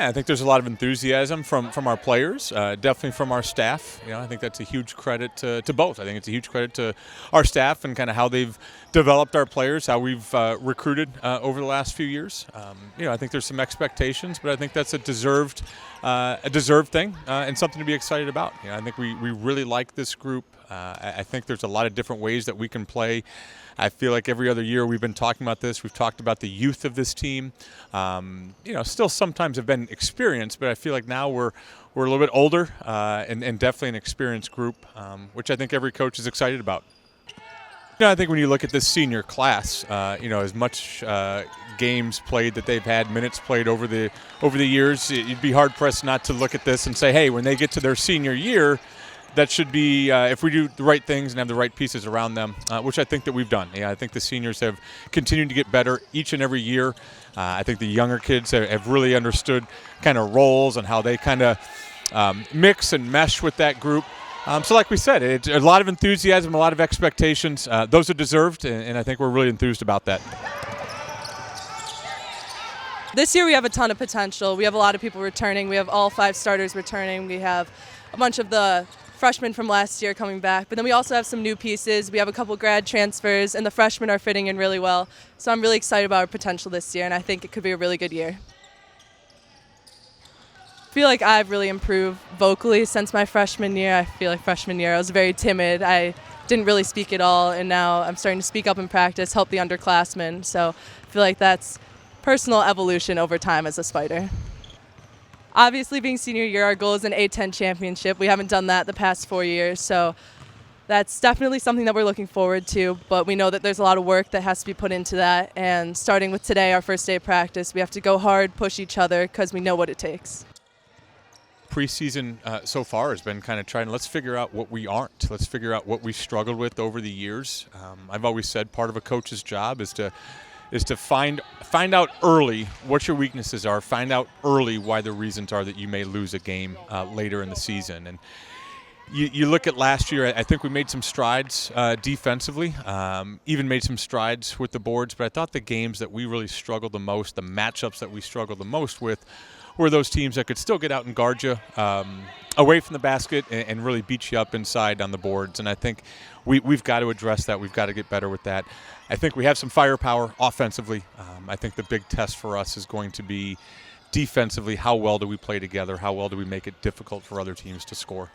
Yeah, I think there's a lot of enthusiasm from our players, definitely from our staff. I think that's a huge credit to both. I think it's a huge credit to our staff and kind of how they've developed our players, how we've recruited over the last few years. I think there's some expectations, but I think that's a deserved thing and something to be excited about. I think we really like this group. I think there's a lot of different ways that we can play. I feel like every other year we've been talking about this. We've talked about the youth of this team. Still sometimes have been experienced, but I feel like now we're a little bit older and definitely an experienced group, which I think every coach is excited about. I think when you look at this senior class, as much games played that they've had, minutes played over the years, you'd be hard pressed not to look at this and say, hey, when they get to their senior year, that should be, if we do the right things and have the right pieces around them, which I think that we've done. I think the seniors have continued to get better each and every year. I think the younger kids have really understood kind of roles and how they kind of mix and mesh with that group. So like we said, it's a lot of enthusiasm, a lot of expectations. Those are deserved, and I think we're really enthused about that. This year we have a ton of potential. We have a lot of people returning. We have all 5 starters returning. We have a bunch of the freshmen from last year coming back, but then we also have some new pieces. We have a couple grad transfers, and the freshmen are fitting in really well. So I'm really excited about our potential this year, and I think it could be a really good year. I feel like I've really improved vocally since my freshman year. I feel like freshman year I was very timid. I didn't really speak at all, and now I'm starting to speak up in practice, help the underclassmen. So I feel like that's personal evolution over time as a Spider. Obviously, being senior year, our goal is an A-10 championship. We haven't done that the past 4 years, so that's definitely something that we're looking forward to, but we know that there's a lot of work that has to be put into that, and starting with today, our first day of practice, we have to go hard, push each other, because we know what it takes. Preseason so far has been kind of trying, let's figure out what we aren't. Let's figure out what we struggled with over the years. I've always said part of a coach's job is to find out early what your weaknesses are, find out early why the reasons are that you may lose a game later in the season. And you look at last year, I think we made some strides defensively, even made some strides with the boards, but I thought the games that we really struggled the most, the matchups that we struggled the most with, were those teams that could still get out and guard you away from the basket and really beat you up inside on the boards. And I think we've got to address that. We've got to get better with that. I think we have some firepower offensively. I think the big test for us is going to be defensively. How well do we play together? How well do we make it difficult for other teams to score?